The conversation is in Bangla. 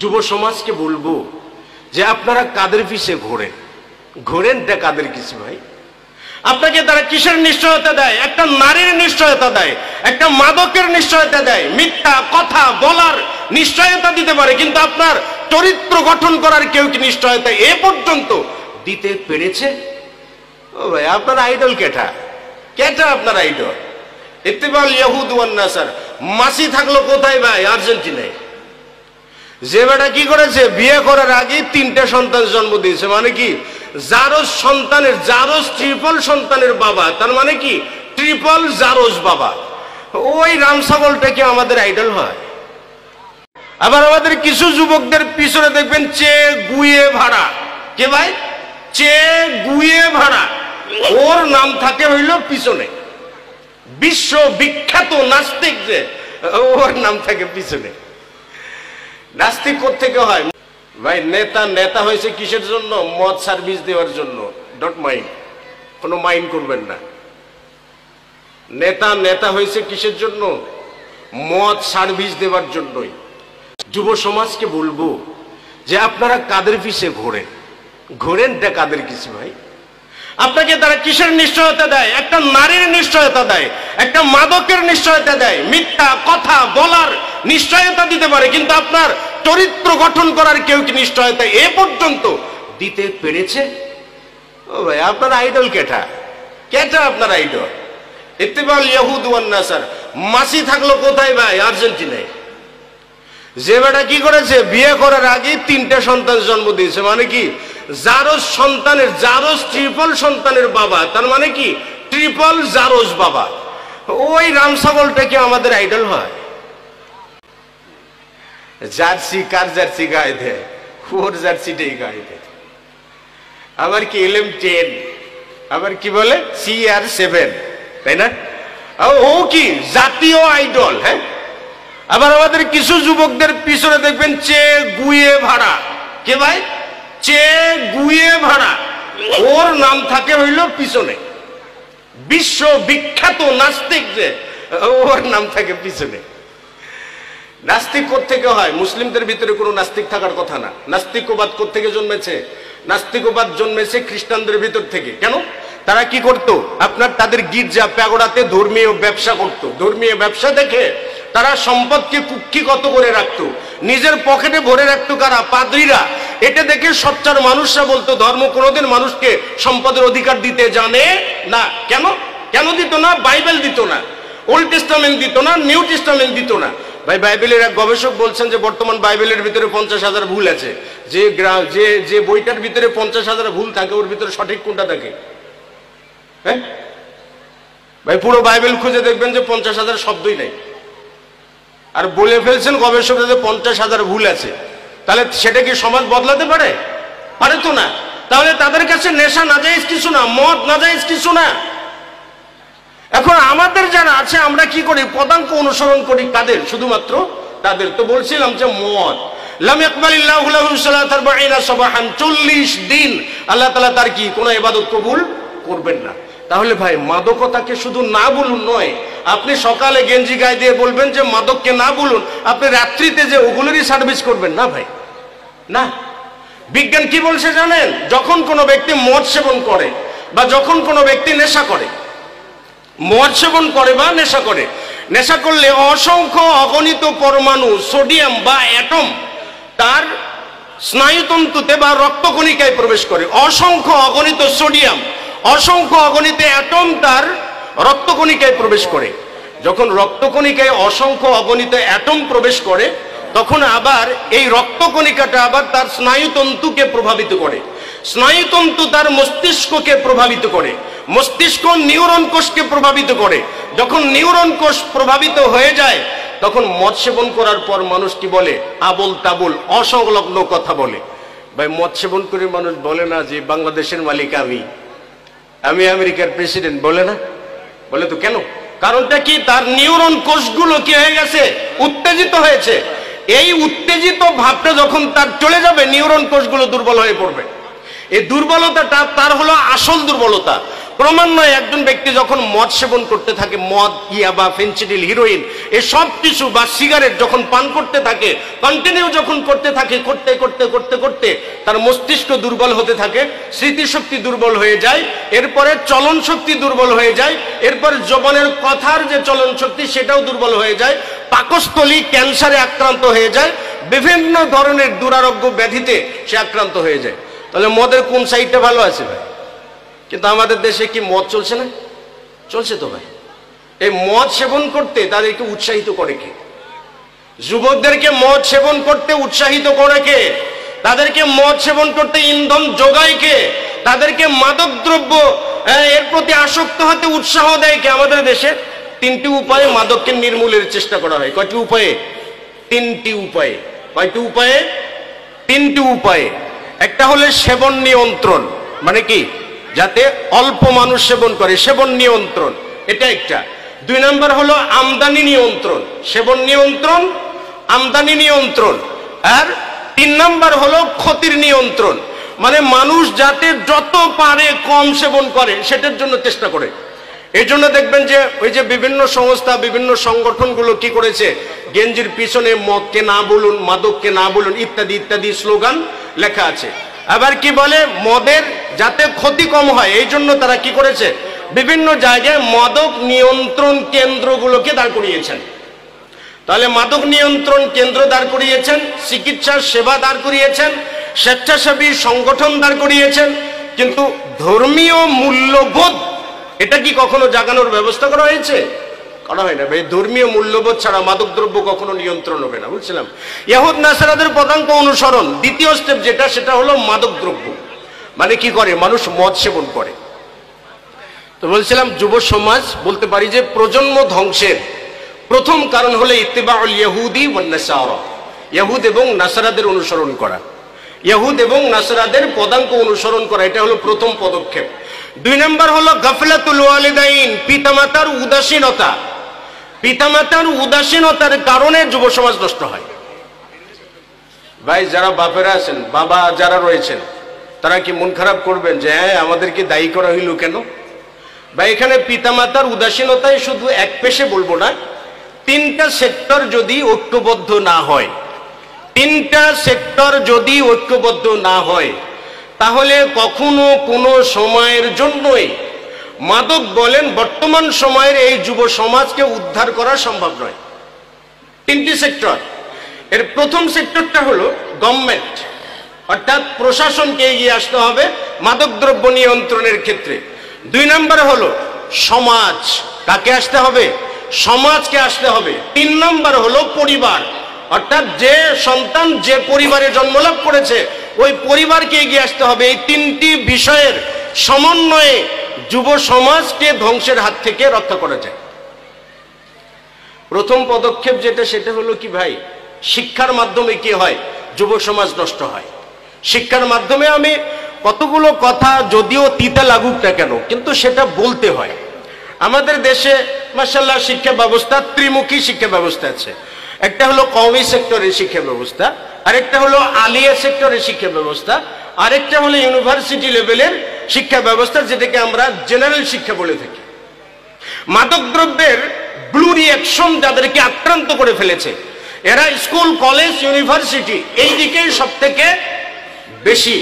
যুব সমাজকে বলবো যে আপনারা কাদের পিছে ঘোরেন, ঘোরেনটা কাদের কিছু ভাই? আপনাকে তারা কিসের নিশ্চয়তা দেয়? একটা নারীর নিশ্চয়তা দেয়, একটা মাদকের নিশ্চয়তা দেয়, মিথ্যা কথা বলার নিশ্চয়তা দিতে পারে, কিন্তু আপনার চরিত্র গঠন করার কেউ কি নিশ্চয়তা এ পর্যন্ত দিতে পেরেছে? ও ভাই, আপনার আইডল কেটা? কেটা আপনার আইডল? ইত্তিবাল ইয়াহুদ ওয়ান নাসার। মাসি থাকলো কোথায় ভাই? আর্জেন্টিনায়। যে বেটা কি করেছে, বিয়ে করার আগে 3টে সন্তান জন্ম দিয়েছে, মানে কি জারজ সন্তানের, জারজ ট্রিপল সন্তানের বাবা, তার মানে কি ট্রিপল জারজ বাবা। ওই রাম ছাগলটা কি আমাদের আইডল হয়? আবার আমাদের কিছু যুবকদের পিছনে দেখবেন চে গুয়ে ভাড়া। কে ভাই? চে গুয়ে ভাড়া, ওর নাম থাকে হইল পিছনে। বিশ্ব বিখ্যাত নাস্তিক যে, ওর নাম থাকে পিছনে। নাস্তিক কোত্থেকে হয় ভাই? নেতা হয়েছে কিসের জন্য? মদ সার্ভিস দেওয়ার জন্য। ডট মাইন্ড, কোনো মাইন্ড করবেন না। নেতা হয়েছে কিসের জন্য? মদ সার্ভিস দেওয়ার জন্যই। যুব সমাজকে বলবো যে আপনারা কাদের পিছে ঘোরেন, ঘোরেনটা কাদের কিছু ভাই? আপনাকে তারা কিসের নিশ্চয়তা দেয়? একটা নারীর নিশ্চয়তা দেয়, একটা মাদকের নিশ্চয়তা দেয়, মিথ্যা কথা বলার নিশ্চয়তা দিতে পারে, কিন্তু আপনার চরিত্র গঠন করার কেউ কি নিশ্চয়তা এ পর্যন্ত দিতে পেরেছে? ও ভাই, আপনার আইডল কেটা? কেটা আপনার আইডল? ইত্তিবাল ইয়াহুদ ওয়ান নাসার। মাসি থাকলো কোথায় ভাই? আর্জেন্টিনায়। যে বেটা কি করেছে, বিয়ে করার আগে 3টে সন্তান জন্ম দিয়েছে, মানে কি জারজ সন্তানের, জারজ ট্রিপল সন্তানের বাবা, তার মানে কি ট্রিপল জারজ বাবা। ওই রাম ছাগলটা কি আমাদের আইডল হয়? জার্সি, কার জার্সি গায়ে দেয়? ওর জার্সিটাই গায়ে দেয়। আবার কি LM10, আবার কি বলে CR7, তাই না? ও কি জাতীয় আইডল? হ্যাঁ। আবার আমাদের কিছু যুবকদের পিছনে দেখবেন চে গুয়ে ভাড়া। কে ভাই? চে গুয়ে ভাড়া, ওর নাম থাকে হইল পিছনে। বিশ্ব বিখ্যাত নাস্তিক যে, ওর নাম থাকে পিছনে। নাস্তিক কোত্থেকে হয়? মুসলিমদের ভিতরে কোনো নাস্তিক থাকার কথা না। নাস্তিকবাদ কোত্থেকে জন্মেছে? নাস্তিকবাদ জন্মেছে খ্রিস্টানদের ভিতর থেকে। কেন? তারা কি করতো, আপনার তাদের গির্জা প্যাগোডাতে ধর্মীয় ব্যবসা করত। ধর্মীয় ব্যবসা দেখে তারা সম্পদকে কুক্ষিগত করে রাখতো, নিজের পকেটে ভরে রাখতো। কারা? পাদ্রীরা। এটা দেখে সচ্চার মানুষরা বলতো ধর্ম কোনোদিন মানুষকে সম্পদের অধিকার দিতে জানে না। কেন? কেন দিত না? বাইবেল দিত না, ওল্ড টেস্টামেন্ট দিত না, নিউ টেস্টামেন্ট দিত না। ভাই, বাইবেলের এক গবেষক বলছেন যে বর্তমান বাইবেলের ভিতরে 50,000 ভুল আছে। যে বইটার ভিতরে 50,000 ভুল থাকে, ওর ভিতরে সঠিক কোনটা থাকে? হ্যাঁ ভাই, পুরো বাইবেল খুঁজে দেখবেন যে 50,000 শব্দই নাই। আর বলে ফেলছেন গবেষকরা যে 50,000 ভুল আছে। তাহলে সেটা কি সমাজ বদলাতে পারে? পারে তো না। তাহলে তাদের কাছে নেশা নাজায়েজ কিছু না, মদ নাজায়েজ কিছু না। এখন আমাদের যারা আছে, আমরা কি করি? পদাঙ্ক অনুসরণ করি। কাদের? শুধুমাত্র তাদের। তো বলছিলাম যে মদ, লাম ইয়াকবালিল্লাহু লাহু সালাতান 40 সাবাহান, 40 দিন আল্লাহ তাআলা তার কি কোনো ইবাদত কবুল করবেন না। তাহলে ভাই, মাদকতাকে শুধু না বলুন নয়, আপনি সকালে গেঞ্জি গায়ে দিয়ে বলবেন যে মাদককে না বলুন, আপনি রাত্রিতে যে ওগুলোরই সার্ভিস করবেন না ভাই, না। বিজ্ঞান কি বলছে জানেন? যখন কোনো ব্যক্তি মদ সেবন করে বা যখন কোনো ব্যক্তি নেশা করে, মদ সেবন করে বা নেশা করে, নেশা করলে অসংখ্য অগণিত পরমাণু সোডিয়াম বা অ্যাটম তার স্নায়ুতন্তুতে বা রক্তকণিকায় প্রবেশ করে। অসংখ্য অগণিত সোডিয়াম, অসংখ্য অগণিত অ্যাটম তার রক্তকণিকায় প্রবেশ করে। যখন রক্তকণিকায় অসংখ্য অগণিত অ্যাটম প্রবেশ করে, তখন আবার এই রক্তকণিকাটা আবার তার স্নায়ুতন্তুকে প্রভাবিত করে, স্নায়ুতন্তু তার মস্তিষ্ককে প্রভাবিত করে, মস্তিষ্ক নিউরন কোষকে প্রভাবিত করে। যখন নিউরন কোষ প্রভাবিত হয়ে যায়, তখন মদ সেবন করার পর মানুষ কি বলে? আবোল তাবোল অসংলগ্ন কথা বলে। ভাই, মদ সেবন করে মানুষ বলে না যে বাংলাদেশের মালিক আমি আমেরিকার প্রেসিডেন্ট, বলে না? বলে তো। কেন? কারণটা কি? তার নিউরন কোষগুলো কি হয়ে গেছে? উত্তেজিত হয়েছে। এই উত্তেজিত ভাবটা যখন তার চলে যাবে, নিউরন কোষগুলো দুর্বল হয়ে পড়বে। এই দুর্বলতাটা তার হলো আসল দুর্বলতা। ক্রমান্বয়ে একজন ব্যক্তি যখন মদ সেবন করতে থাকে, মদ, ইয়াবা, ফেনসিডিল, হিরোইন, এই সব কিছু বা সিগারেট যখন পান করতে থাকে, কন্টিনিউ যখন করতে থাকে, করতে করতে করতে করতে তার মস্তিষ্ক দুর্বল হতে থাকে, স্মৃতিশক্তি দুর্বল হয়ে যায়, এরপরে চলন শক্তি দুর্বল হয়ে যায়, এরপর জবানের কথার যে চলন শক্তি সেটাও দুর্বল হয়ে যায়, পাকস্থলী ক্যান্সারে আক্রান্ত হয়ে যায়, বিভিন্ন ধরনের দুরারোগ্য ব্যাধিতে সে আক্রান্ত হয়ে যায়। তাহলে মদের কোন সাইডটা ভালো আছে ভাই? কিন্তু আমাদের দেশে কি মদ চলছে না? চলছে তো ভাই। এই মদ সেবন করতে তাদেরকে উৎসাহিত করে কে? যুবকদেরকে মদ সেবন করতে উৎসাহিত করে কে? তাদেরকে মদ সেবন করতে ইন্ধন যোগায় কে? তাদেরকে মাদক দ্রব্য এর প্রতি আসক্ত হতে উৎসাহ দেয় কে? আমাদের দেশে তিনটি উপায়ে মাদককে নির্মূলের চেষ্টা করা হয়। কয়টি উপায়ে? তিনটি উপায়ে। কয়টি উপায়ে? তিনটি উপায়ে। একটা হলো সেবন নিয়ন্ত্রণ, মানে কি যাতে অল্প মানুষ সেবন করে, সেবন নিয়ন্ত্রণ, এটা একটা। 2 নম্বর হলো আমদানি নিয়ন্ত্রণ, সেবন নিয়ন্ত্রণ, আমদানি নিয়ন্ত্রণ। আর 3 নম্বর হলো ক্ষতির নিয়ন্ত্রণ, মানে মানুষ যাতে যত পারে কম সেবন করে সেটার জন্য চেষ্টা করে। এই জন্য দেখবেন যে ওই যে বিভিন্ন সংস্থা, বিভিন্ন সংগঠনগুলো কি করেছে, গেঞ্জির পিছনে মদকে না বলুন, মাদককে না বলুন ইত্যাদি ইত্যাদি স্লোগান লেখা আছে। আবার কি বলে, মদের যাতে ক্ষতি কম হয় এই জন্য তারা কি করেছে, বিভিন্ন জায়গায় মাদক নিয়ন্ত্রণ কেন্দ্রগুলোকে দাঁড় করিয়েছেন। তাহলে মাদক নিয়ন্ত্রণ কেন্দ্র দাঁড় করিয়েছেন, চিকিৎসা সেবা দাঁড় করিয়েছেন, স্বেচ্ছাসেবী সংগঠন দাঁড় করিয়েছেন, কিন্তু ধর্মীয় মূল্যবোধ এটা কি কখনো জাগানোর ব্যবস্থা করা হয়েছে? করা হয় না ভাই। ধর্মীয় মূল্যবোধ ছাড়া মাদকদ্রব্য কখনো নিয়ন্ত্রণ হবে না, বুঝছিলাম। ইহুদ নাসারাদের পদাঙ্ক অনুসরণ, দ্বিতীয় স্টেপ যেটা, সেটা হলো মাদকদ্রব্য, মানে কি করে, মানুষ মদ সেবন করে। তো বলছিলাম যুব সমাজ বলতে পারি যে প্রজন্ম ধ্বংসের প্রথম কারণ হলো ইত্তিবাউল ইহুদি ওয়ান নাসারা, ইহুদ এবং নাসারাদের অনুসরণ করা, ইহুদ এবং নাসারাদের পদাঙ্ক অনুসরণ করা, এটা হলো প্রথম পদক্ষেপ। 2 নম্বর হলো গাফলাতুল ওয়ালিদাইন, পিতামাতার উদাসীনতা। পিতামাতার উদাসীনতার কারণে যুব সমাজ নষ্ট হয়। ভাই যারা বাপেরা আছেন, বাবা যারা রয়েছেন, তারা কি মন খারাপ করবেন যে হ্যাঁ আমাদেরকে দায়ী করা হইল কেন? ভাই এখানে পিতামাতার উদাসীনতাই শুধু এক পেশে বলবো না, 3টা সেক্টর যদি ঐক্যবদ্ধ না হয়, 3টা সেক্টর যদি ঐক্যবদ্ধ না হয়, তাহলে কখনো কোনো সময়ের জন্যই মাদক বলেন বর্তমান সময়ের এই যুব সমাজকে উদ্ধার করা সম্ভব নয়। 3টি সেক্টর। এর প্রথম সেক্টরটা হলো গভর্নমেন্ট, অর্থাৎ প্রশাসনকে এগিয়ে আসতে হবে মাদকদ্রব্য নিয়ন্ত্রণের ক্ষেত্রে। 2 নম্বর হলো সমাজ, কাকে আসতে হবে? সমাজকে আসতে হবে। 3 নম্বর হলো পরিবার, অর্থাৎ যে সন্তান যে পরিবারে জন্মলাভ করেছে ওই পরিবারকে এগিয়ে আসতে হবে। এই 3টি বিষয়ের সমন্বয়ে যুব সমাজকে ধ্বংসের হাত থেকে রক্ষা করা যায়। প্রথম পদক্ষেপ যেটা, সেটা হলো কি ভাই, শিক্ষার মাধ্যমে কি হয়, যুব সমাজ নষ্ট হয়। শিক্ষার মাধ্যমে আমি কতগুলো কথা যদিও তিতা লাগুক না কেন, কিন্তু সেটা বলতে হয়। আমাদের দেশে মাশাআল্লাহ শিক্ষা ব্যবস্থা ত্রিমুখী শিক্ষা ব্যবস্থা আছে। একটা হলো কওমি সেক্টরের শিক্ষা ব্যবস্থা, আরেকটা হলো আলিয়া সেক্টরের শিক্ষা ব্যবস্থা, আরেকটা হলো ইউনিভার্সিটি লেভেলের শিক্ষা ব্যবস্থা, যেটাকে আমরা জেনারেল শিক্ষা বলে থাকি। মাদকদ্রব্যের ব্লু রিঅ্যাকশন যাদেরকে আক্রান্ত করে ফেলেছে, এরা স্কুল, কলেজ, ইউনিভার্সিটি এই দিকেই সব থেকে বেশি